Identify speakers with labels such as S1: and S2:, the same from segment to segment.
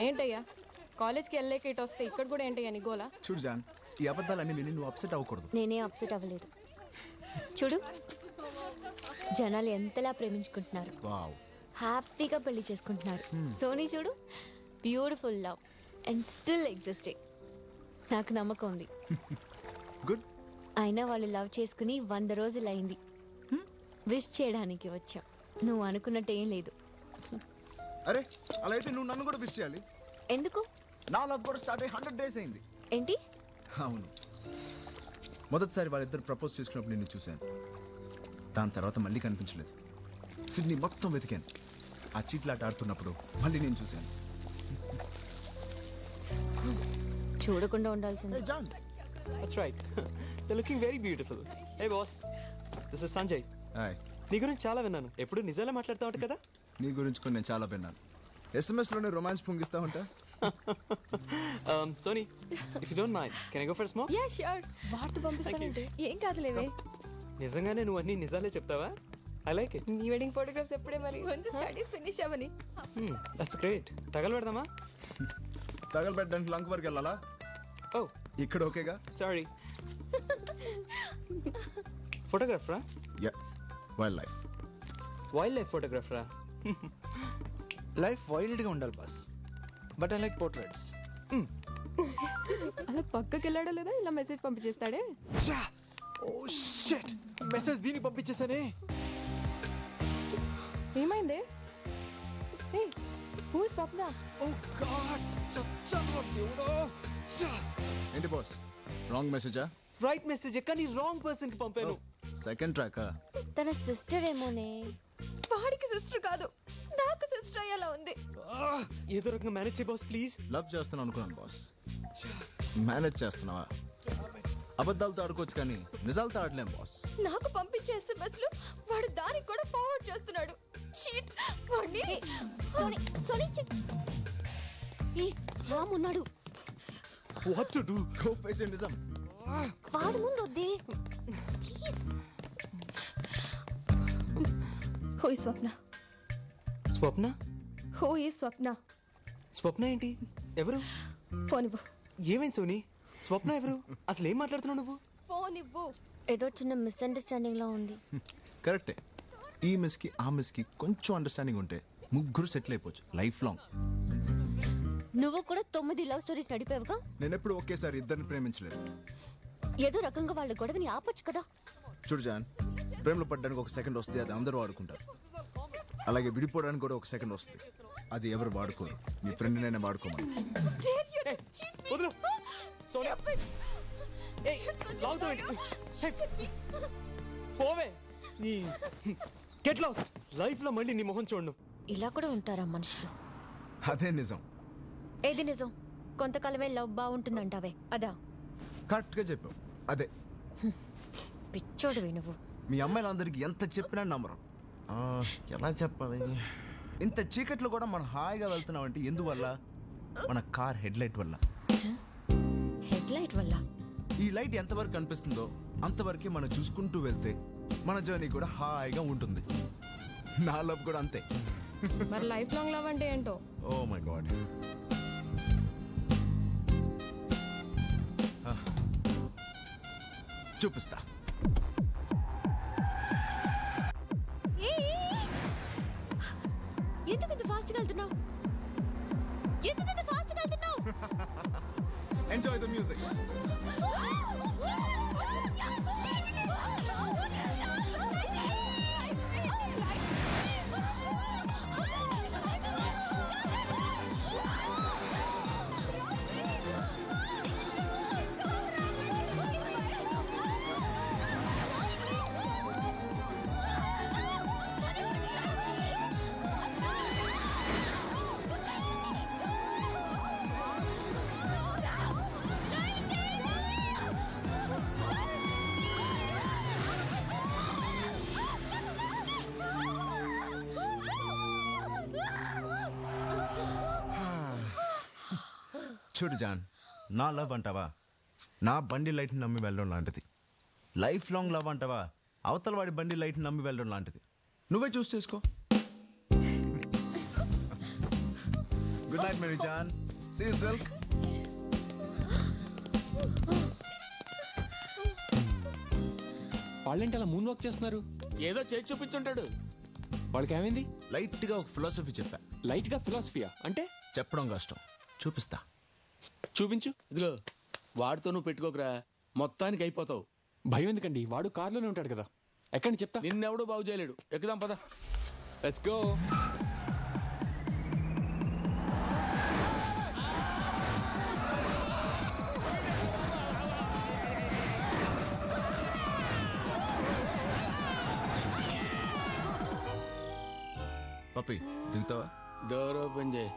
S1: ఏంటయ్యా కాలేజ్కి వెళ్ళలేక ఇటు వస్తే ఇక్కడ కూడా ఏంటయ్యా నీ గోలా?
S2: చూడు జాన్, ఈ అబద్ధాలన్నీ విని నువ్వు అప్సెట్ అవ్వకూడదు.
S3: నేనే అప్సెట్ అవ్వలేదు. చూడు జనాలు ఎంతలా ప్రేమించుకుంటున్నారు, హ్యాపీగా పెళ్లి చేసుకుంటున్నారు. సోనీ చూడు, beautiful love and still existing. నాకు నమ్మకం ఉంది.
S2: గుడ్.
S3: అయినా వాళ్ళు లవ్ చేసుకుని 100 రోజులు అయింది. విష్ చేయడానికి వచ్చాం. నువ్వు అనుకున్నట్టు ఏం లేదు.
S2: అరే అలా అయితే నువ్వు నన్ను కూడా విష్ చేయాలి.
S3: ఎందుకు?
S2: నా లవ్ కూడా స్టార్ట్ అయ్యి 100 days అయింది.
S3: ఏంటి?
S2: అవును, మొదటిసారి వాళ్ళిద్దరు ప్రపోజ్ చేసుకున్నప్పుడు నిన్ను చూశాను. దాని తర్వాత మళ్ళీ కనిపించలేదు. సిడ్నీ మొత్తం వెతికాను. ఆ చీట్లాట ఆడుతున్నప్పుడు మళ్ళీ నేను చూశాను.
S3: చూడకుండా ఉండాల్సింది.
S2: Hey John.
S4: That's right. They're looking very beautiful. Hey boss, this is Sanjay.
S2: Hi.
S4: నీ గురించి చాలా విన్నాను. ఎప్పుడు నిజాలే మాట్లాడుతూ ఉంటా కదా?
S2: నీ గురించి కూడా నేను చాలా విన్నాను. SMS లోనే రొమాన్స్ పొంగిస్తా ఉంటా.
S4: Sony, if you don't mind, can I go for a smoke?
S1: Yeah, sure. What పంపిస్తానంటే ఏం కాదులేవే.
S4: నిజంగానే నువ్వు అన్ని నిజాలే చెప్తావా? I like it.
S1: నీ వెడ్డింగ్ ఫోటోగ్రాఫ్స్ ఎప్పుడే మరి? ముందు స్టడీస్ ఫినిష్ అవ్వని.
S4: That's great. తగలబెడదామా?
S2: తగలబెట్టడానికి లంక్ వరకు వెళ్ళాలా?
S4: Oh,
S2: ఇక్కడ ఓకేగా?
S4: sorry. ఫోటోగ్రాఫరా?
S2: Yeah, wildlife.
S4: వైల్డ్ ఫోటోగ్రాఫరా?
S5: లైఫ్ వైల్డ్గా ఉండాలి boss, but I like portraits.
S1: అలా పక్కకి వెళ్ళాడో లేదా ఇలా మెసేజ్ పంపించేస్తాడే.
S5: ఓ షిట్, మెసేజ్ దీనికి పంపించేసానే.
S1: ఏమైంది? Who is Swapna?
S5: Oh god, చచ్చా దేవుడా.
S2: ఏంటి బాస్, రాంగ్ మెసేజా?
S4: రైట్ మెసేజ్ కానీ రాంగ్ పర్సన్ కి పంపాను.
S2: సెకండ్ ట్రాకా?
S3: తన సిస్టర్ ఏమోనే.
S1: వాడికి సిస్టర్ కాదు, నాకు సిస్టర్ అయ్యేలా ఉంది.
S4: ఏదో రకంగా మేనేజ్ చేయ బాస్ ప్లీజ్.
S2: లవ్ చేస్తున్నాను అనుకున్నాను బాస్. మేనేజ్ చేస్తున్నావా? అబద్ధాలతో ఆడుకోవచ్చు కానీ నిజాలతో ఆడలేం బాస్.
S1: నాకు పంపించే SMS లు వాడు దానికి కూడా ఫార్వర్డ్ చేస్తున్నాడు. చీట్. వాడిని
S3: సోనీ సోనీ రామ్ ఉన్నాడు.
S4: What to do?
S2: Go face it, నిజం.
S3: వాడు ముందు వద్దే please.
S1: Who is Swapna?
S4: Swapna?
S1: Who is Swapna?
S4: Swapna ఏంటి? ఎవరు?
S1: ఫోన్ ఇవ్వు.
S4: ఏమైంది సోనీ? స్వప్న ఎవరు? అసలు ఏం మాట్లాడుతున్నావు నువ్వు?
S1: ఫోన్ ఇవ్వు.
S3: ఏదో చిన్న మిస్అండర్స్టాండింగ్ లా ఉంది.
S2: కరెక్టే. ఈ మిస్ కి ఆ మిస్ కి కొంచెం అండర్స్టాండింగ్ ఉంటే ముగ్గురు సెటిల్ అయిపోవచ్చు లైఫ్ లాంగ్.
S3: నువ్వు కూడా 9 లవ్ స్టోరీస్ నడిపావుగా.
S2: నేను ఎప్పుడు ఒకేసారి ఇద్దరిని ప్రేమించలేదు.
S3: ఏదో రకంగా వాళ్ళ గొడవని ఆపొచ్చు కదా.
S2: చూడు జాన్, ప్రేమలో పడ్డానికి ఒక సెకండ్ వస్తుంది, అది అందరూ వాడుకుంటారు. అలాగే విడిపోవడానికి కూడా ఒక సెకండ్ వస్తుంది, అది ఎవరు వాడుకోరు. నీ ఫ్రెండ్ నైనా వాడుకోమని.
S4: వదలు సోనీ. ఏయ్ లాగుతావేంటి? పోవే. నీ గెట్ లాస్ట్. లైఫ్ లో మళ్ళీ నీ మొహం చూడను.
S3: ఇలా కూడా ఉంటారా మనుషులు?
S2: అదే నిజం.
S3: ఏది నిజం? కొంతకాలమే లవ్ బాగుంటుందంటావే అదా?
S2: కరెక్ట్ గా చెప్పావు, అదే.
S3: పిచ్చోడువి నువ్వు.
S2: మీ అమ్మాయిలందరికి ఎంత చెప్పినా నమ్మరు. ఎలా చెప్పాలి? ఇంత చీకట్లో కూడా మనం హాయిగా వెళ్తున్నామంటే ఎందువల్ల? మన కార్ హెడ్ లైట్ వల్ల.
S3: హెడ్ లైట్ వల్ల?
S2: ఈ లైట్ ఎంతవరకు కనిపిస్తుందో అంతవరకే మనం చూసుకుంటూ వెళ్తే మన జర్నీ కూడా హాయిగా ఉంటుంది. నా లవ్ కూడా అంతే.
S1: మరి లైఫ్ లాంగ్ లవ్ అంటే ఏంటో?
S2: Oh my god. చూపిస్తా.
S3: ఎందుకంత ఫాస్ట్ గా వెళ్తున్నావు? ఎందుకంత ఫాస్ట్ గా వెళ్తున్నావు?
S2: Enjoy the music. చూడు జాన్, నా లవ్ అంటావా నా బండి లైట్ని నమ్మి వెళ్ళడం లాంటిది. లైఫ్ లాంగ్ లవ్ అంటావా అవతల వాడి బండి లైట్ని నమ్మి వెళ్ళడం లాంటిది. నువ్వే చూస్ చేసుకో. Good night Mary John. See you silk.
S4: వాళ్ళేంటి అలా మూన్ వాక్ చేస్తున్నారు?
S6: ఏదో చేసి చూపించుంటాడు.
S4: వాళ్ళకి ఏమైంది?
S2: లైట్ గా ఒక ఫిలాసఫీ చెప్పా.
S4: లైట్ గా ఫిలాసఫియా అంటే?
S2: చెప్పడం కష్టం, చూపిస్తా.
S4: చూపించు.
S6: ఇదిగో వాడితో నువ్వు పెట్టుకోకరా, మొత్తానికి అయిపోతావు.
S4: భయం ఎందుకండి, వాడు కార్లోనే ఉంటాడు కదా. ఎక్కడి చెప్తా.
S6: నిన్నెవడూ బాగు చేయలేడు. ఎక్కుదాం పద.
S4: Let's go.
S2: పప్పి దిగుతావా?
S6: డోర్ ఓపెన్ చేయి.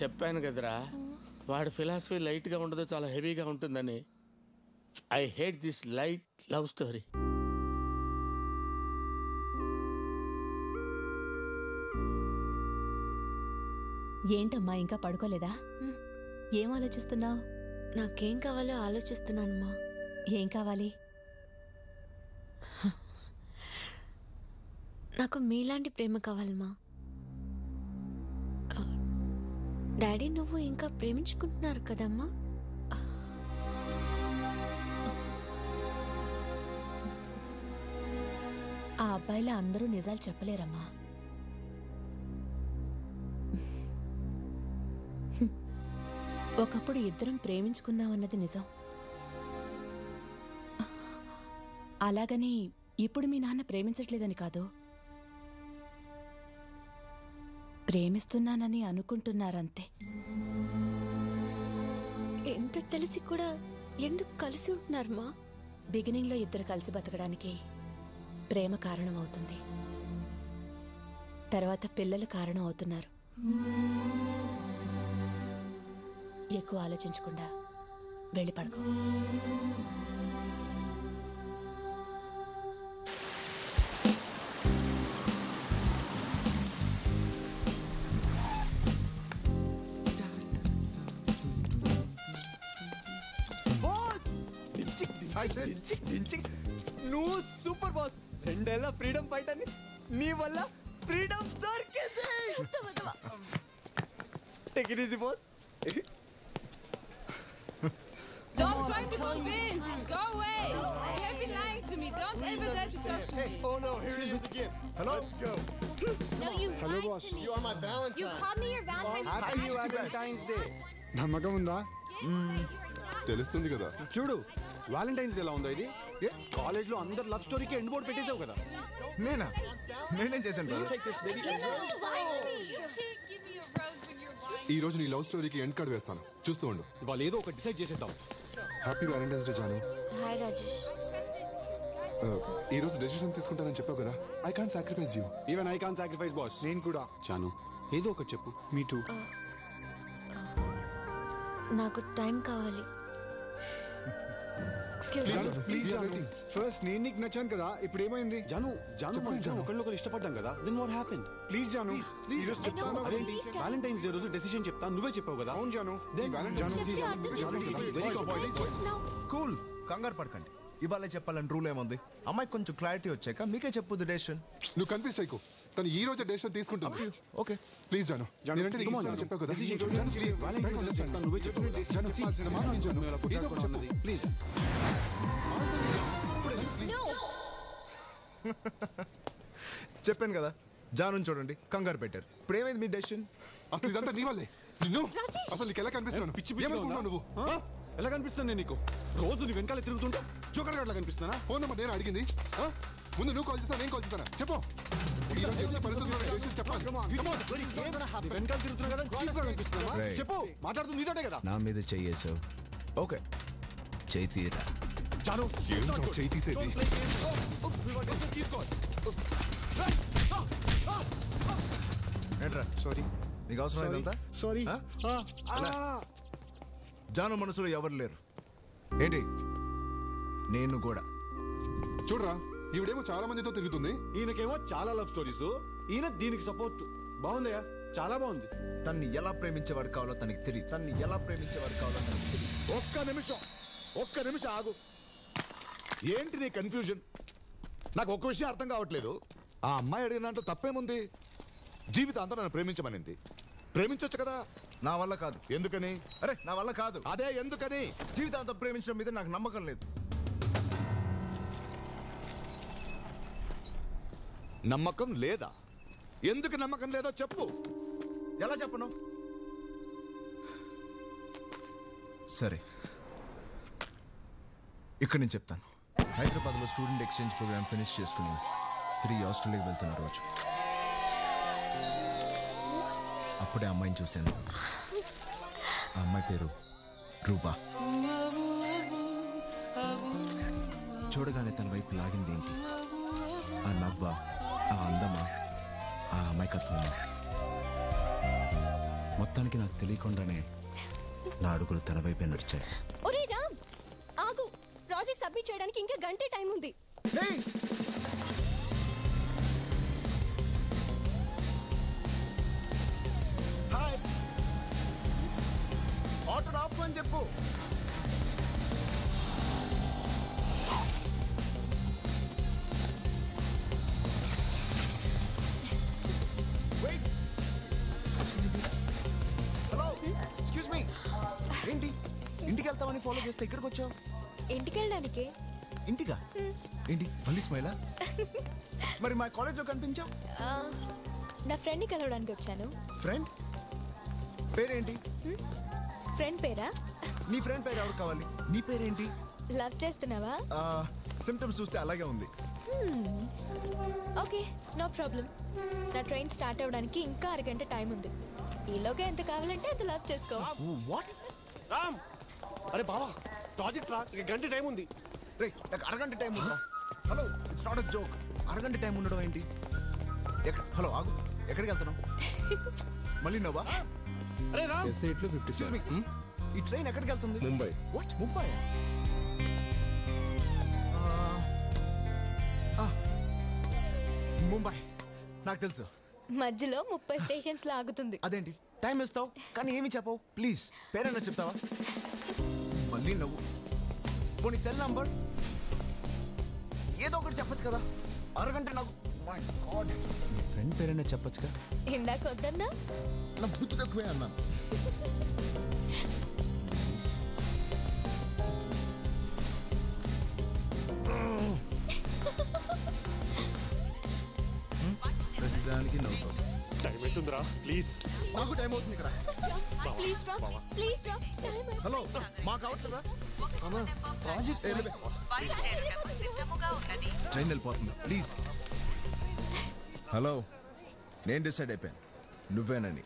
S6: చెప్పాను కదరా, వాడి ఫిలాసఫీ లైట్ గా ఉండదు, చాలా హెవీగా ఉంటుందని. I hate this light love story.
S7: ఏంటమ్మా ఇంకా పడుకోలేదా? ఏం ఆలోచిస్తున్నావు?
S3: నాకేం కావాలో ఆలోచిస్తున్నానమ్మా.
S7: ఏం కావాలి?
S3: నాకు మీలాంటి ప్రేమ కావాలమ్మా. డాడీ నువ్వు ఇంకా ప్రేమించుకుంటున్నారు కదమ్మా?
S7: ఆ అబ్బాయిల అందరూ నిజాలు చెప్పలేరమ్మా. ఒకప్పుడు ఇద్దరం ప్రేమించుకున్నామన్నది నిజం. అలాగని ఇప్పుడు మీ నాన్న ప్రేమించట్లేదని కాదు, ప్రేమిస్తున్నానని అనుకుంటున్నారంతే.
S3: ఎంత తెలిసి కూడా ఎందుకు కలిసి ఉంటున్నారమ్మా?
S7: బిగినింగ్ లో ఇద్దరు కలిసి బతకడానికి ప్రేమ కారణం అవుతుంది, తర్వాత పిల్లలు కారణం అవుతున్నారు. ఎక్కువ ఆలోచించకుండా వెళ్ళి పడుకో.
S4: నువ్వు సూపర్ బాస్. 2 ఏళ్ల ఫ్రీడమ్ ఫైట్ అని నీ వల్ల ఫ్రీడమ్ దొరికింది. Take it easy boss.
S8: Don't try to convince. Go away. You have been lying to me. Don't ever dare to talk to me.
S4: Oh no, here he is again.
S2: Hello.
S4: Let's go.
S3: No, you
S9: Hello,
S3: lied
S9: boss.
S3: to me.
S9: You are my Valentine.
S3: You called me your Valentine's
S9: Happy Valentine's Day. నమ్మకం ఉందా?
S10: తెలుస్తుంది కదా.
S9: చూడు Valentine's ఎలా ఉందో ఇది. College లో అందరు లవ్ స్టోరీకి ఎండ్ బోర్డ్ పెట్టేసావు కదా.
S2: నేనేం చేశాను brother?
S10: ఈ రోజు నీ లవ్ స్టోరీకి ఎండ్ కార్డ్ వేస్తాను, చూస్తూ ఉండు.
S9: వాళ్ళు ఏదో ఒకటి డిసైడ్ చేసేద్దాం.
S10: Happy valentine's day Jaanu.
S3: Hi Rajesh.
S10: ఈ రోజు డెసిషన్ తీసుకుంటానని చెప్పావు కదా. I can't sacrifice you.
S9: Even I can't sacrifice boss. నేను కూడా. చాను ఏదో ఒకటి చెప్పు. Me too.
S3: నాకు టైం కావాలి.
S10: ప్లీజ్
S9: ఫస్ట్ నేను నీకు నచ్చాను కదా, ఇప్పుడు ఏమైంది? జాను ఒకళ్ళొకరు ఇష్టపడ్డాం కదా. Then what happened? Please Jaanu, ఈ రోజు చెప్తాను. అదేంటి వాలంటైన్స్ డే రోజు డెసిషన్ చెప్తాను, నువ్వే చెప్పావు కదా. అవును జాను.
S2: కూల్, కంగారు పడకండి. ఇవాళ చెప్పాలని రూల్ ఏముంది? అమ్మాయికి కొంచెం క్లారిటీ వచ్చాక మీకే చెప్పుద్ది డెసిషన్.
S10: నువ్వు కన్ఫ్యూజ్ అయ్యకు. తను ఈ రోజు డెసిషన్ తీసుకుంటుంది.
S2: ఓకే
S10: ప్లీజ్ జాను, నేనంటే నీకు ఇష్టం చెప్పావు కదా.
S9: నువ్వే చెప్పావు. ప్లీజ్
S2: చెప్పాను కదా, జాను చూడండి కంగారు పెట్టారు. ఇప్పుడు ఏమైంది మీ డెసిషన్?
S10: అసలు ఇదంతా నీ వల్లే. నిన్ను అసలు నీకు ఎలా కనిపిస్తున్నాను? ఏమనుకున్నావు నువ్వు?
S9: ఎలా కనిపిస్తాను నేను నీకు? రోజు నీ వెనకాల తిరుగుతుంటా జోకర్ అట్లా కనిపిస్తున్నా?
S10: ఫోన్ నెంబర్ నేను అడిగింది. ముందు నువ్వు కాల్ చేస్తా, నేను కాల్ చేస్తానా? చెప్పు. ఈ రోజు ఎన్ని పరిస్థితుల్లో డెసిషన్ చెప్పాలి.
S9: వెనకాల తిరుగుతున్నా కదా, చీప్ గా కనిపిస్తున్నా?
S2: Right.
S9: చెప్పు. మాట్లాడుతుంది నీతోటే కదా.
S2: నా మీద చెయ్యేసావు. ఓకే చెయ్యి తీరా.
S9: జాను
S10: ఏంటో చేయి తీసేది.
S2: ఏంట్రా
S9: సారీ.
S2: నీకు అవసరం ఇదంతా?
S9: సారీ.
S2: జాను మనసులో ఎవరు లేరు ఏంటి? నేను కూడా.
S10: చూడరా, ఈవిడేమో చాలా మందితో తిరుగుతుంది.
S9: ఈయనకేమో చాలా లవ్ స్టోరీస్, ఈయన దీనికి సపోర్ట్. బాగుందయ్యా, చాలా బాగుంది.
S2: తన్ని ఎలా ప్రేమించేవాడు కావాలో తనకి తెలియదు. ఒక్క నిమిషం.
S10: ఒక్క నిమిషం ఆగు. ఏంటి నీ కన్ఫ్యూజన్? నాకు ఒక్క విషయం అర్థం కావట్లేదు. ఆ అమ్మాయి అడిగిన దాంట్లో తప్పేముంది? జీవితాంతం నన్ను ప్రేమించమనింది. ప్రేమించొచ్చు కదా.
S2: నా వల్ల కాదు.
S10: ఎందుకని?
S2: అరే నా వల్ల కాదు.
S10: అదే ఎందుకని?
S2: జీవితాంతం ప్రేమించడం మీద నాకు నమ్మకం లేదు.
S10: నమ్మకం లేదా? ఎందుకు నమ్మకం లేదో చెప్పు.
S2: ఎలా చెప్పను? సరే ఇక్కడ నేను చెప్తాను. హైదరాబాద్లో స్టూడెంట్ ఎక్స్చేంజ్ ప్రోగ్రామ్ ఫినిష్ చేసుకుని తిరిగి ఆస్ట్రేలియాకి వెళ్తున్న రోజు అప్పుడే అమ్మాయిని చూశాను. ఆ అమ్మాయి పేరు రూపా. చూడగానే తన వైపు లాగింది ఏంటి? ఆ నవ్వ, ఆ అందమా, ఆ అమాయకత్వమా? మొత్తానికి నాకు తెలియకుండానే నా అడుగులు తన వైపే నడిచాయి.
S1: ఒరే రామ్, ఆగు. ప్రాజెక్ట్ సబ్మిట్ చేయడానికి ఇంకా గంటే టైం ఉంది.
S2: హాయ్, ఆటో ఆపు అని చెప్పు. Hello, excuse me. ఏంటి ఇంటికి వెళ్తామని ఫాలో చేస్తే ఇక్కడికి వచ్చావు?
S3: ఇంటికి వెళ్ళడానికి.
S2: ఇంటిగా? ఏంటి మళ్ళీ స్మైలా? మరి మా కాలేజ్లో కనిపించావు.
S3: నా ఫ్రెండ్ని కలవడానికి వచ్చాను.
S2: ఫ్రెండ్ పేరేంటి?
S3: ఫ్రెండ్ పేరా?
S2: నీ ఫ్రెండ్ పేరు ఎవరు కావాలి? నీ పేరేంటి?
S3: లవ్ చేస్తున్నావా?
S2: సిమ్టమ్స్ చూస్తే అలాగే ఉంది.
S3: Okay, no problem. నా ట్రైన్ స్టార్ట్ అవ్వడానికి ఇంకా అరగంట టైం ఉంది. ఈలోగా ఎంత కావాలంటే అంత లవ్ చేసుకో.
S2: వాట్?
S9: రామ్, అరే బావా, ప్రాజెక్ట్ రా, ఇక గంట టైం ఉంది.
S2: రే నాకు అరగంట టైం ఉందా? Hello, it's not a joke. అరగంట టైం ఉండడం ఏంటి? హలో ఆగు, ఎక్కడికి వెళ్తున్నావు? మళ్ళీ నవ్వా?
S9: అరే రామ్,
S2: ఎస్ఐట్లో 57. ఈ ట్రైన్ ఎక్కడికి వెళ్తుంది?
S10: ముంబై.
S2: వాట్? ముంబై? ముంబై నాకు తెలుసు.
S3: మధ్యలో 30 స్టేషన్స్ లో ఆగుతుంది.
S2: అదేంటి టైం ఇస్తావు కానీ ఏమి చెప్పవు? ప్లీజ్ పేరైనా చెప్తావా? మళ్ళీ నవ్వు. పోనీ సెల్ నంబర్ ఏదో ఒకటి చెప్పొచ్చు కదా. అరగంట నాకు ఫ్రెండ్ పేరైనా చెప్పొచ్చుగా.
S3: ఇందాక వద్దన్నా?
S2: నా బుద్ధి తక్కువే అన్నాను. ప్రతిదానికి నవ్వుతావు.
S9: టైం అవుతుందిరా, ప్లీజ్.
S2: నాకు టైం అవుతుంది ఇక్కడ.
S3: ప్లీజ్ రా, ప్లీజ్ రా.
S2: హలో, మాకు అవట్లేదా? ట్రైన్ వెళ్ళిపోతుంది, ప్లీజ్. హలో, నేను డిసైడ్ అయిపోయాను, నువ్వేనని.